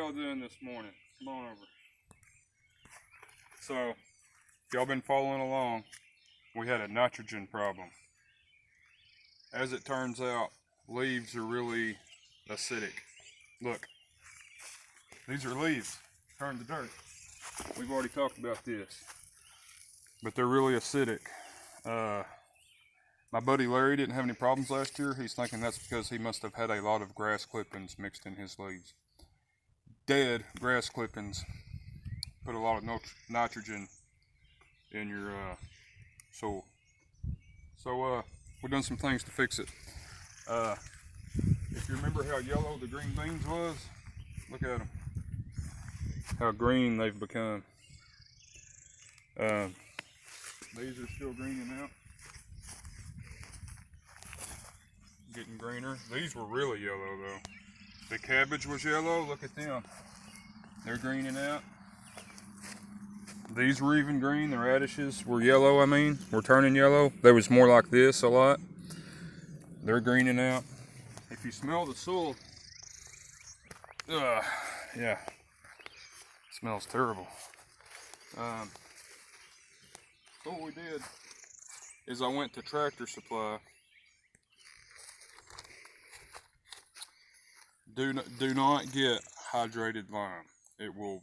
y'all doing this morning? Come on over. So, if y'all been following along, we had a nitrogen problem. As it turns out, leaves are really acidic. Look, these are leaves, turned to dirt. We've already talked about this, but they're really acidic. My buddy Larry didn't have any problems last year. He's thinking that's because he must have had a lot of grass clippings mixed in his leaves. Dead grass clippings put a lot of nitrogen in your soil. So we've done some things to fix it. If you remember how yellow the green beans was, look at them. How green they've become. These are still greening out. Getting greener. These were really yellow though. The cabbage was yellow, look at them. They're greening out. These were even green, the radishes were yellow, were turning yellow. They was more like this a lot. They're greening out. If you smell the soil, yeah, it smells terrible. So what we did is I went to Tractor Supply. Do not get hydrated lime. It will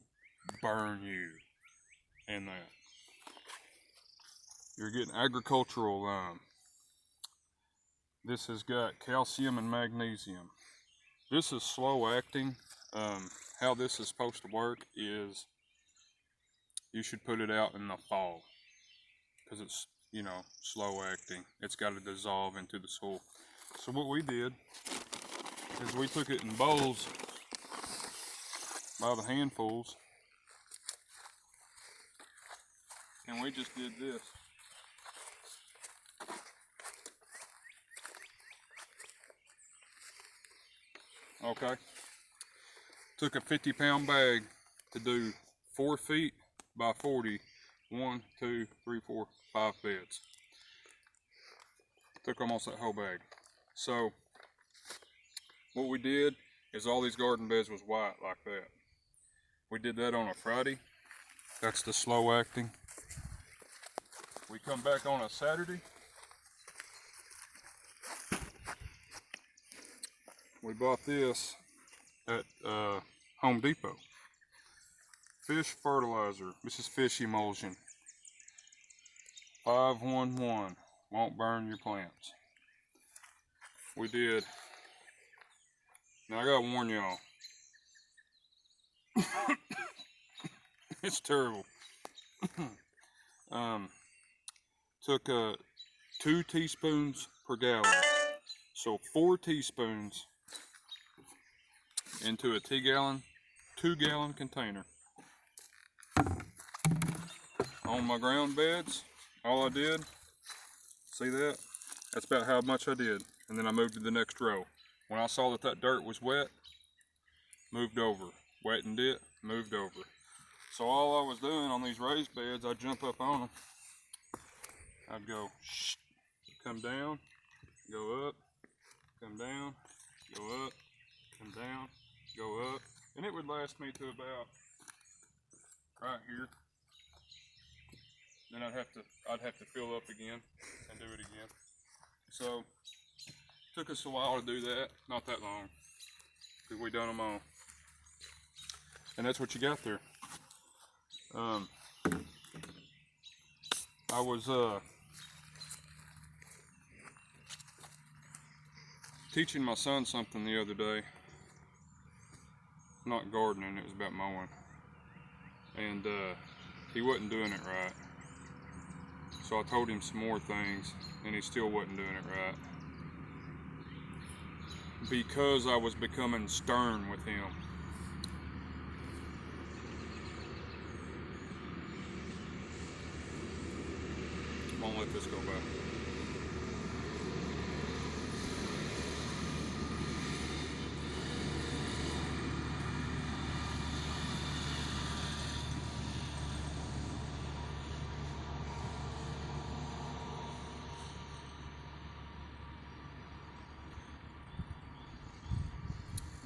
burn you in that. You're getting agricultural lime. This has got calcium and magnesium. This is slow acting. How this is supposed to work is you should put it out in the fall because it's, slow acting. It's got to dissolve into the soil. So what we did is we took it in bowls by the handfuls, and we just did this. Okay, took a 50-pound bag to do 4 feet by 40, 1, 2, 3, 4, 5 beds. Took almost that whole bag. So what we did is all these garden beds was white like that. We did that on a Friday. That's the slow acting. We come back on a Saturday. We bought this at Home Depot. Fish fertilizer. This is fish emulsion. 511. Won't burn your plants. We did. Now I gotta warn y'all. It's terrible. Took 2 teaspoons per gallon. So 4 teaspoons into a 2-gallon container. On my ground beds, all I did, see that? That's about how much I did. And then I moved to the next row. When I saw that dirt was wet, moved over. Wettened it, moved over. So all I was doing on these raised beds, I'd jump up on them. I'd go, shh, come down, go up, come down, go up, come down, go up. And it would last me to about right here. Then I'd have to fill up again and do it again. So took us a while to do that, not that long, because we done them all. And that's what you got there. I was teaching my son something the other day. Not gardening, it was about mowing. And he wasn't doing it right. So I told him some more things, and he still wasn't doing it right. Because I was becoming stern with him. Won't let this go by.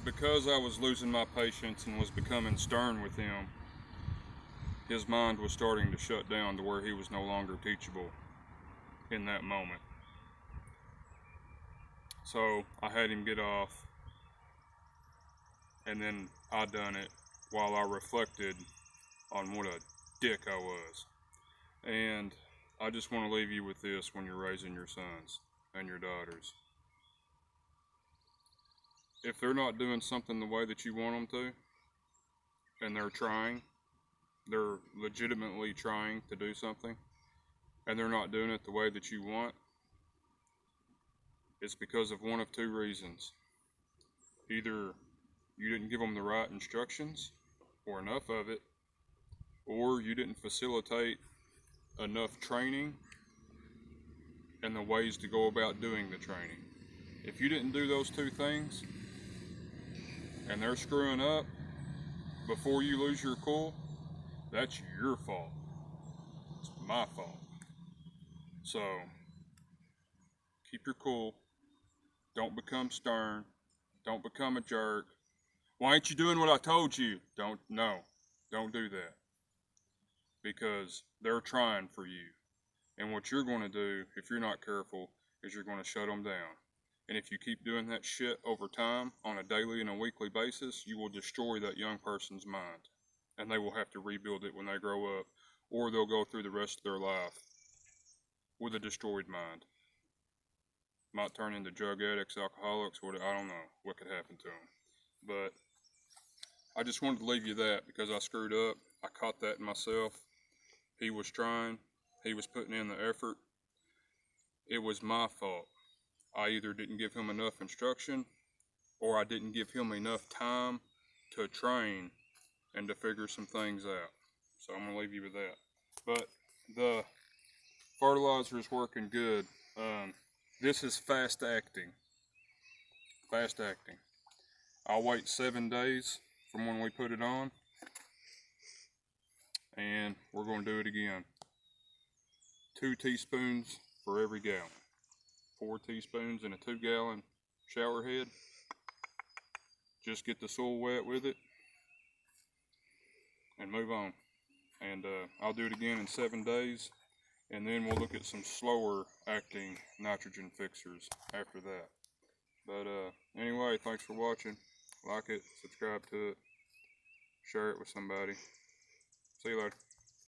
because I was losing my patience and was becoming stern with him, his mind was starting to shut down to where he was no longer teachable in that moment. So I had him get off, and then I done it while I reflected on what a dick I was. And I just want to leave you with this when you're raising your sons and your daughters. If they're not doing something the way that you want them to, and they're legitimately trying to do something, and they're not doing it the way that you want, it's because of one of two reasons. Either you didn't give them the right instructions, or enough of it, or you didn't facilitate enough training and the ways to go about doing the training. If you didn't do those two things, and they're screwing up before you lose your cool, that's your fault. It's my fault. So, keep your cool. Don't become stern. Don't become a jerk. Why ain't you doing what I told you? Don't do that. Because they're trying for you. And what you're going to do, if you're not careful, is you're going to shut them down. And if you keep doing that shit over time, on a daily and a weekly basis, you will destroy that young person's mind. And they will have to rebuild it when they grow up. Or they'll go through the rest of their life with a destroyed mind. Might turn into drug addicts, alcoholics, I don't know what could happen to them. But I just wanted to leave you that because I screwed up. I caught that in myself. He was trying. He was putting in the effort. It was my fault. I either didn't give him enough instruction, or I didn't give him enough time to train and to figure some things out. So I'm going to leave you with that. But the fertilizer is working good. This is fast acting. Fast acting. I'll wait 7 days from when we put it on, and we're going to do it again. 2 teaspoons for every gallon. 4 teaspoons in a 2-gallon shower head. Just get the soil wet with it and move on. And I'll do it again in 7 days, and then we'll look at some slower acting nitrogen fixers after that. But anyway, thanks for watching. Like it, subscribe to it, share it with somebody. See you later.